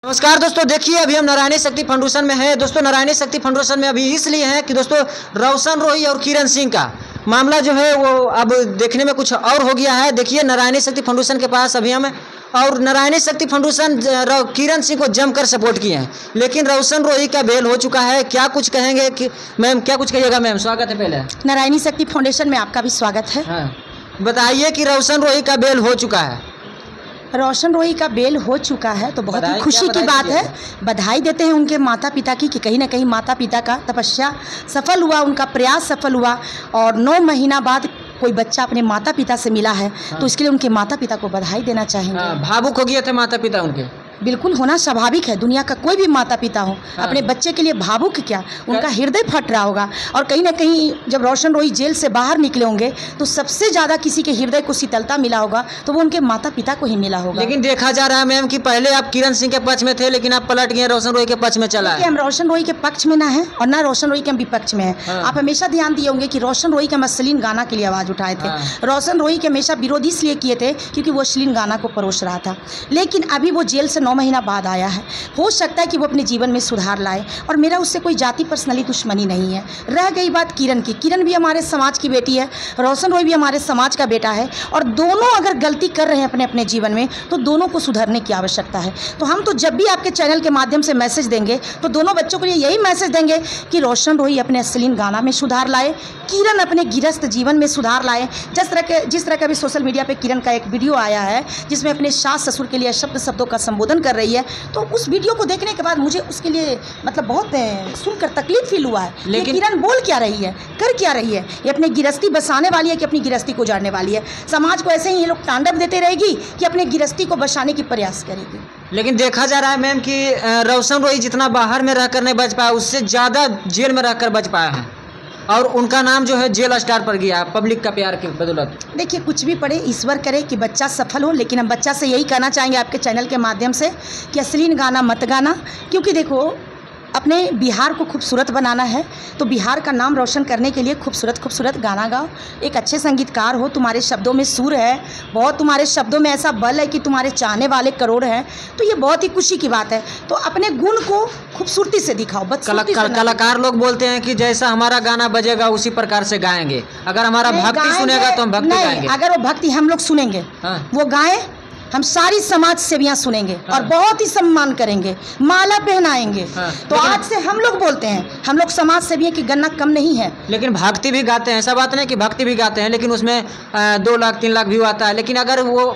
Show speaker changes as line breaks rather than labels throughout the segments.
नमस्कार दोस्तों, देखिए अभी हम नारायणी शक्ति फाउंडेशन में हैं। दोस्तों नारायणी शक्ति फाउंडेशन में अभी इसलिए हैं कि दोस्तों रोशन रोही और किरण सिंह का मामला जो है वो अब देखने में कुछ और हो गया है। देखिए नारायणी शक्ति फाउंडेशन के पास अभी हम और नारायणी शक्ति फाउंडेशन किरण सिंह को जमकर सपोर्ट किए हैं, लेकिन रोशन रोही का बेल हो चुका है। क्या कुछ कहेंगे कि मैम, क्या कुछ कहिएगा मैम? स्वागत है पहले
नारायणी शक्ति फाउंडेशन में आपका भी स्वागत है।
हाँ, बताइए कि रोशन रोही का बेल हो चुका है।
रोशन रोही का बेल हो चुका है तो बहुत ही खुशी की बात है। बधाई देते हैं उनके माता पिता की कि कहीं ना कहीं माता पिता का तपस्या सफल हुआ, उनका प्रयास सफल हुआ और 9 महीना बाद कोई बच्चा अपने माता पिता से मिला है। तो इसके लिए उनके माता पिता को बधाई देना चाहेंगे।
भावुक हो गए थे माता पिता उनके?
बिल्कुल होना स्वाभाविक है, दुनिया का कोई भी माता पिता हो अपने बच्चे के लिए भावुक क्या, उनका हृदय फट रहा होगा। और कहीं ना कहीं जब रोशन रोही जेल से बाहर निकले होंगे तो सबसे ज़्यादा किसी के हृदय को शीतलता मिला होगा तो वो उनके माता पिता को ही मिला होगा।
लेकिन देखा जा रहा है मैम कि पहले आप किरण सिंह के पक्ष में थे, लेकिन आप पलट गए रोशन रोही के पक्ष में चला है।
हम रोशन रोही के पक्ष में ना है और ना रोशन रोही के हम विपक्ष में हैं। आप हमेशा ध्यान दिए होंगे कि रोशन रोही के हम अश्लील गाना के लिए आवाज़ उठाए थे। रोशन रोही के हमेशा विरोधी इसलिए किए थे क्योंकि वो अश्लील गाना को परोस रहा था। लेकिन अभी वो जेल से 9 महीना बाद आया है, हो सकता है कि वो अपने जीवन में सुधार लाए। और मेरा उससे कोई जाति पर्सनली दुश्मनी नहीं है। रह गई बात किरण की, किरण भी हमारे समाज की बेटी है, रोशन रोही भी हमारे समाज का बेटा है और दोनों अगर गलती कर रहे हैं अपने अपने जीवन में तो दोनों को सुधरने की आवश्यकता है। तो हम तो जब भी आपके चैनल के माध्यम से मैसेज देंगे तो दोनों बच्चों के लिए यही मैसेज देंगे कि रोशन रोही अपने अश्लील गाना में सुधार लाए, किरण अपने गृहस्थ जीवन में सुधार लाए। जिस तरह का भी सोशल मीडिया पर किरण का एक वीडियो आया है जिसमें अपने सास ससुर के लिए शब्दों का संबोधन कर रही है, तो उस वीडियो को देखने के बाद मुझे उसके लिए मतलब बहुत सुनकर तकलीफ फील हुआ है। लेकिन किरण बोल क्या रही है, कर क्या रही है? ये अपनी गृहस्थी बसाने वाली है कि अपनी गृहस्थी को उजाड़ने वाली है? समाज को ऐसे ही ये लोग तांडव देते रहेगी कि अपनी गृहस्थी को बचाने की प्रयास करेगी।
लेकिन देखा जा रहा है मैम कि रोशन रोही जितना बाहर में रहकर नहीं बच पाया, उससे ज़्यादा जेल में रहकर बच पाया है और उनका नाम जो है जेल स्टार पर गया पब्लिक का प्यार की बदौलत।
देखिए कुछ भी पड़े, ईश्वर करे कि बच्चा सफल हो, लेकिन हम बच्चा से यही कहना चाहेंगे आपके चैनल के माध्यम से कि अश्लील गाना मत गाना। क्योंकि देखो अपने बिहार को खूबसूरत बनाना है तो बिहार का नाम रोशन करने के लिए खूबसूरत गाना गाओ। एक अच्छे संगीतकार हो, तुम्हारे शब्दों में सुर है, बहुत तुम्हारे शब्दों में ऐसा बल है कि तुम्हारे चाहने वाले करोड़ हैं, तो ये बहुत ही खुशी की बात है। तो अपने गुण को खूबसूरती से दिखाओ।
कलाकार लोग बोलते हैं कि जैसा हमारा गाना बजेगा उसी प्रकार से गाएंगे। अगर हमारा भक्ति सुनेगा तो हम भक्ति गाएंगे।
अगर वो भक्ति हम लोग सुनेंगे, वो गाएं, हम सारी समाज सेवियां सुनेंगे और बहुत ही सम्मान करेंगे, माला पहनाएंगे। तो आज से हम लोग बोलते हैं, हम लोग समाज सेवियों की गणना कम नहीं है।
लेकिन भक्ति भी गाते हैं, ऐसा बात नहीं कि भक्ति भी गाते हैं, लेकिन उसमें 2 लाख 3 लाख व्यू आता है। लेकिन अगर वो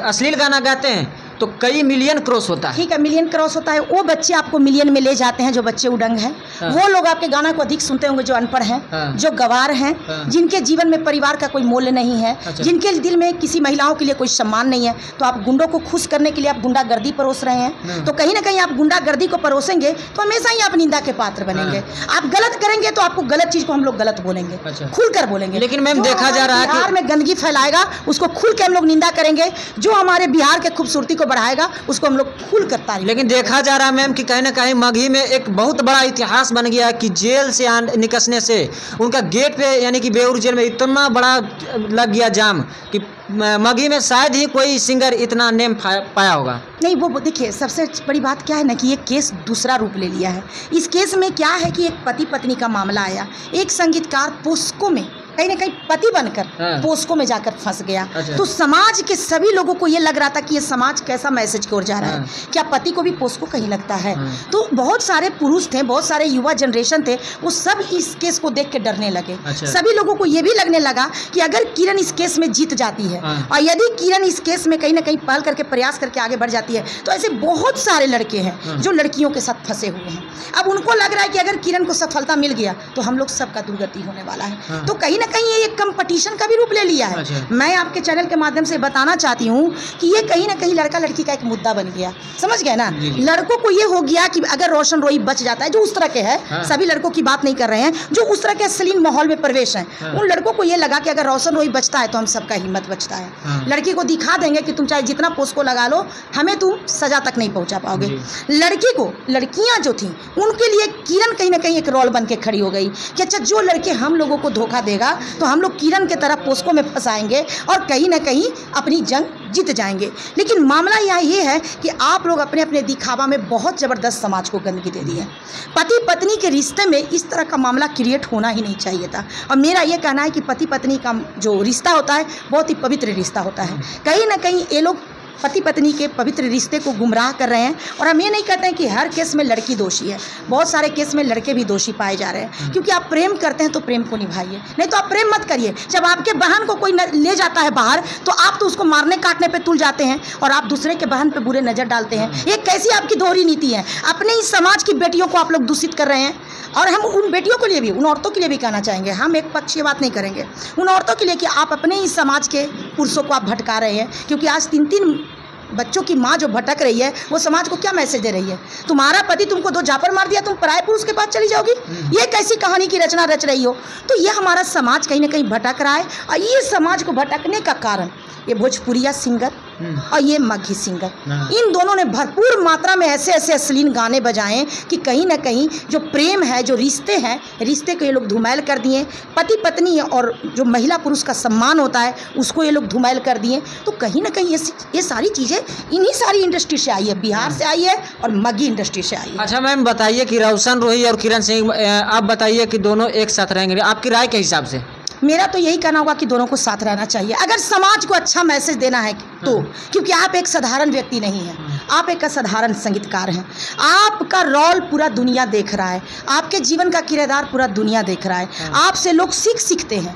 अश्लील गाना गाते हैं तो कई मिलियन क्रॉस होता है।
ठीक है, मिलियन क्रॉस होता है। वो बच्चे आपको मिलियन में ले जाते हैं जो बच्चे उडंग हैं। वो लोग आपके गाना को अधिक सुनते होंगे जो अनपढ़ हैं, जो गवार हैं, जिनके जीवन में परिवार का कोई मूल्य नहीं है, जिनके दिल में किसी महिलाओं के लिए कोई सम्मान नहीं है। तो आप गुंडों को खुश करने के लिए आप गुंडागर्दी परोस रहे हैं। तो कहीं ना कहीं आप गुंडागर्दी को परोसेंगे तो हमेशा ही आप निंदा के पात्र बनेंगे। आप गलत करेंगे तो आपको गलत चीज को हम लोग गलत बोलेंगे, खुलकर बोलेंगे।
लेकिन मैम देखा जा रहा है
बिहार में गंदगी फैलाएगा उसको खुल के हम लोग निंदा करेंगे, जो हमारे बिहार के खूबसूरती को बढ़ाएगा उसको हम लोग खुल कर तारीफ।
लेकिन देखा जा रहा है मैम कि कहीं ना कहीं मगही में एक बहुत बड़ा इतिहास बन गया कि जेल से निकलने से उनका गेट पे यानी कि बेउर जेल में इतना बड़ा लग गया जाम कि मगही में शायद ही कोई सिंगर इतना नेम पाया होगा।
नहीं, वो देखिए सबसे बड़ी बात क्या है ना कि ये केस दूसरा रूप ले लिया है। इस केस में क्या है कि एक पति पत्नी का मामला आया, एक संगीतकार पोस्को में कहीं ना कहीं पति बनकर पोस्को में जाकर फंस गया। तो समाज के सभी लोगों को ये लग रहा था कि ये समाज कैसा मैसेज की ओर जा रहा है, क्या पति को भी पोस्को कहीं लगता है? तो बहुत सारे पुरुष थे, बहुत सारे युवा जनरेशन थे, वो सब इस केस को देख के डरने लगे। सभी लोगों को ये भी लगने लगा कि अगर किरण इस केस में जीत जाती है और यदि किरण इस केस में कहीं ना कहीं पहल करके प्रयास करके आगे बढ़ जाती है तो ऐसे बहुत सारे लड़के हैं जो लड़कियों के साथ फंसे हुए हैं। अब उनको लग रहा है कि अगर किरण को सफलता मिल गया तो हम लोग सबका दुर्गति होने वाला है। तो कहीं कहीं ये एक कंपटीशन का भी रूप ले लिया है। मैं आपके चैनल के माध्यम से बताना चाहती हूँ कि ये कहीं ना कहीं लड़का लड़की का एक मुद्दा बन गया, समझ गए ना? लड़कों को ये हो गया कि अगर रोशन रोही बच जाता है, जो उस तरह के है, सभी लड़कों की बात नहीं कर रहे हैं, जो उस तरह के अश्लील माहौल में प्रवेश हैं, उन लड़कों को ये लगा कि अगर रोशन रोही बचता है तो हम सबका हिम्मत बचता है। लड़की को दिखा देंगे कि तुम चाहे जितना पोस्ट को लगा लो, हमें तुम सजा तक नहीं पहुंचा पाओगे। लड़की को, लड़कियां जो थी उनके लिए किरण कहीं ना कहीं एक रोल बन के खड़ी हो गई कि अच्छा जो लड़के हम लोगों को धोखा देगा तो हम लोग किरण के तरह पोस्को में फंसाएंगे और कहीं ना कहीं अपनी जंग जीत जाएंगे। लेकिन मामला यहाँ ये है कि आप लोग अपने अपने दिखावा में बहुत ज़बरदस्त समाज को गंदगी दे दी है। पति पत्नी के रिश्ते में इस तरह का मामला क्रिएट होना ही नहीं चाहिए था। और मेरा ये कहना है कि पति पत्नी का जो रिश्ता होता है बहुत ही पवित्र रिश्ता होता है। कहीं ना कहीं ये लोग पति पत्नी के पवित्र रिश्ते को गुमराह कर रहे हैं। और हम ये नहीं कहते हैं कि हर केस में लड़की दोषी है, बहुत सारे केस में लड़के भी दोषी पाए जा रहे हैं। क्योंकि आप प्रेम करते हैं तो प्रेम को निभाइए, नहीं तो आप प्रेम मत करिए। जब आपके बहन को कोई ले जाता है बाहर तो आप तो उसको मारने काटने पे तुल जाते हैं और आप दूसरे के बहन पे बुरे नज़र डालते हैं। ये कैसी आपकी दोहरी नीति है? अपने ही समाज की बेटियों को आप लोग दूषित कर रहे हैं। और हम उन बेटियों के लिए भी, उन औरतों के लिए भी कहना चाहेंगे, हम एक पक्षीय बात नहीं करेंगे, उन औरतों के लिए कि आप अपने ही समाज के पुरुषों को आप भटका रहे हैं। क्योंकि आज 3-3 बच्चों की माँ जो भटक रही है वो समाज को क्या मैसेज दे रही है? तुम्हारा पति तुमको 2 झापड़ मार दिया, तुम पराये पुरुष के पास चली जाओगी? ये कैसी कहानी की रचना रच रही हो? तो ये हमारा समाज कहीं ना कहीं भटक रहा है। और ये समाज को भटकने का कारण ये भोजपुरिया सिंगर और ये मगही सिंगर, इन दोनों ने भरपूर मात्रा में ऐसे ऐसे अश्लील गाने बजाए कि कहीं ना कहीं जो प्रेम है, जो रिश्ते हैं, रिश्ते को ये लोग धुमैल कर दिए। पति पत्नी और जो महिला पुरुष का सम्मान होता है उसको ये लोग धुमैल कर दिए। तो कहीं ना कहीं ये सारी चीज़ें इन्हीं सारी इंडस्ट्री से आई है, बिहार से आई है और मगही इंडस्ट्री से आई है।
अच्छा मैम बताइए कि रोशन रोही और किरण सिंह, आप बताइए कि दोनों एक साथ रहेंगे, आपकी राय के हिसाब से?
मेरा तो यही कहना होगा कि दोनों को साथ रहना चाहिए अगर समाज को अच्छा मैसेज देना है तो। क्योंकि आप एक साधारण व्यक्ति नहीं हैं, आप एक असाधारण संगीतकार हैं। आपका रोल पूरा दुनिया देख रहा है, आपके जीवन का किरदार पूरा दुनिया देख रहा है, आपसे लोग सीखते हैं।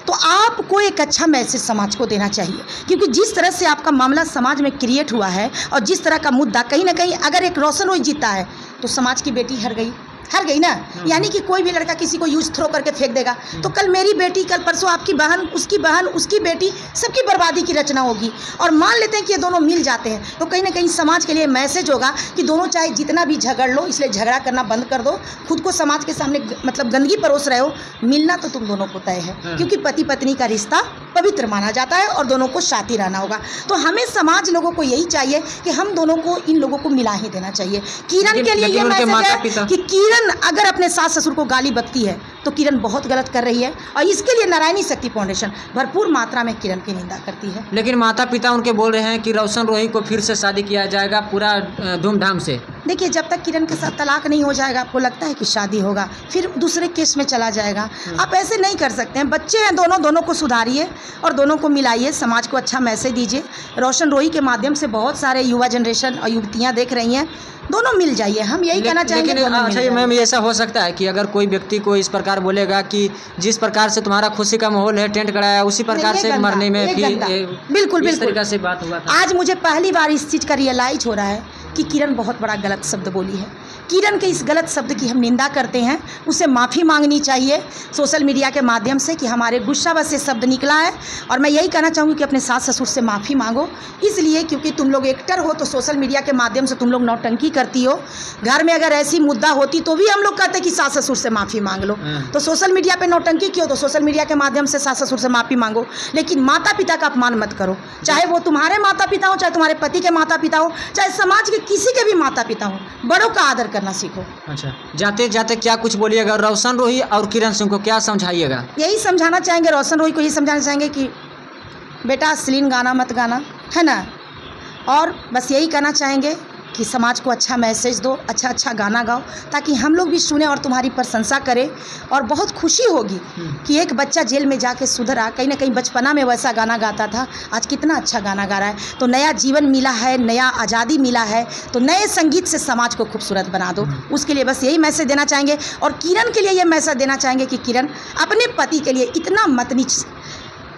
तो आपको एक अच्छा मैसेज समाज को देना चाहिए। क्योंकि जिस तरह से आपका मामला समाज में क्रिएट हुआ है और जिस तरह का मुद्दा, कहीं ना कहीं अगर एक रोशन रोही जीता है तो समाज की बेटी हार गई ना। यानी कि कोई भी लड़का किसी को यूज थ्रो करके फेंक देगा तो कल मेरी बेटी, कल परसों आपकी बहन, उसकी बेटी, सबकी बर्बादी की रचना होगी। और मान लेते हैं कि ये दोनों मिल जाते हैं तो कहीं ना कहीं समाज के लिए मैसेज होगा कि दोनों चाहे जितना भी झगड़ लो, इसलिए झगड़ा करना बंद कर दो, खुद को समाज के सामने मतलब गंदगी परोस रहे हो, मिलना तो तुम दोनों को तय है। क्योंकि पति पत्नी का रिश्ता पवित्र माना जाता है और दोनों को साथी रहना होगा। तो हमें समाज लोगों को यही चाहिए कि हम दोनों को, इन लोगों को मिला ही देना चाहिए। किरण के लिए ये मैसेज है कि किरण अगर अपने सास ससुर को गाली बकती है तो किरण बहुत गलत कर रही है। और इसके लिए नारायणी शक्ति फाउंडेशन भरपूर मात्रा में किरण की निंदा करती है।
लेकिन माता पिता उनके बोल रहे हैं कि रोशन रोही को फिर से शादी किया जाएगा पूरा धूमधाम से।
देखिए, जब तक किरण के साथ तलाक नहीं हो जाएगा, आपको लगता है कि शादी होगा, फिर दूसरे केस में चला जाएगा। आप ऐसे नहीं कर सकते हैं। बच्चे हैं दोनों को सुधारिए और दोनों को मिलाइए, समाज को अच्छा मैसेज दीजिए। रोशन रोही के माध्यम से बहुत सारे युवा जनरेशन और युवतियाँ देख रही हैं, दोनों मिल जाइए। हम यही कहना चाहेंगे।
अच्छा मैम, ऐसा हो सकता है कि अगर कोई व्यक्ति को इस प्रकार बोलेगा कि जिस प्रकार से तुम्हारा खुशी का माहौल है, टेंट कराया, उसी प्रकार से मरने में
बिल्कुल
इस तरीके से बात हुआ था।
आज मुझे पहली बार इस चीज़ का रियलाइज हो रहा है कि किरण बहुत बड़ा गलत शब्द बोली है। किरण के इस गलत शब्द की हम निंदा करते हैं, उसे माफ़ी मांगनी चाहिए सोशल मीडिया के माध्यम से कि हमारे गुस्सा बस से शब्द निकला है। और मैं यही कहना चाहूँगी कि अपने सास ससुर से माफ़ी मांगो, इसलिए क्योंकि तुम लोग एक्टर हो तो सोशल मीडिया के माध्यम से तुम लोग नौटंकी करती हो। घर में अगर ऐसी मुद्दा होती तो भी हम लोग कहते कि सास ससुर से माफ़ी मांग लो। तो सोशल मीडिया पर नौटंकी क्यों? तो सोशल मीडिया के माध्यम से सास ससुर से माफ़ी मांगो, लेकिन माता पिता का अपमान मत करो। चाहे वो तुम्हारे माता पिता हो, चाहे तुम्हारे पति के माता पिता हो, चाहे समाज के किसी के भी माता पिता हो, बड़ों का आदर करना सीखो।
अच्छा, जाते जाते क्या कुछ बोलिएगा रोशन रोही और किरण सिंह को, क्या समझाइएगा?
यही समझाना चाहेंगे, रोशन रोही को यही समझाना चाहेंगे कि बेटा अश्लील गाना मत गाना, है ना। और बस यही कहना चाहेंगे कि समाज को अच्छा मैसेज दो, अच्छा गाना गाओ, ताकि हम लोग भी सुने और तुम्हारी प्रशंसा करें। और बहुत खुशी होगी कि एक बच्चा जेल में जाके सुधरा, कहीं ना कहीं बचपना में वैसा गाना गाता था, आज कितना अच्छा गाना गा रहा है। तो नया जीवन मिला है, नया आज़ादी मिला है, तो नए संगीत से समाज को खूबसूरत बना दो। उसके लिए बस यही मैसेज देना चाहेंगे। और किरण के लिए ये मैसेज देना चाहेंगे कि किरण, अपने पति के लिए इतना मत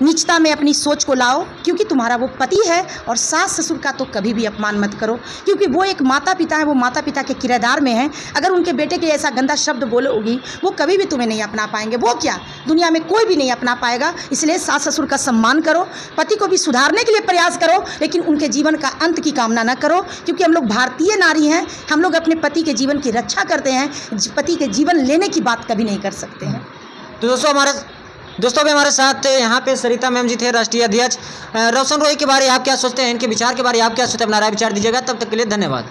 नीचता में अपनी सोच को लाओ, क्योंकि तुम्हारा वो पति है। और सास ससुर का तो कभी भी अपमान मत करो, क्योंकि वो एक माता पिता है, वो माता पिता के किरदार में है। अगर उनके बेटे के ऐसा गंदा शब्द बोलोगी, वो कभी भी तुम्हें नहीं अपना पाएंगे। वो क्या, दुनिया में कोई भी नहीं अपना पाएगा। इसलिए सास ससुर का सम्मान करो, पति को भी सुधारने के लिए प्रयास करो, लेकिन उनके जीवन का अंत की कामना न करो। क्योंकि हम लोग भारतीय नारी हैं, हम लोग अपने पति के जीवन की रक्षा करते हैं, पति के जीवन लेने की बात कभी नहीं कर सकते हैं।
तो दोस्तों भी हमारे साथ यहाँ पे सरिता मैम जी थे, राष्ट्रीय अध्यक्ष। रोशन रोही के बारे में आप क्या सोचते हैं, इनके विचार के बारे में आप क्या सोचते हैं, अपना राय विचार दीजिएगा। तब तक के लिए धन्यवाद।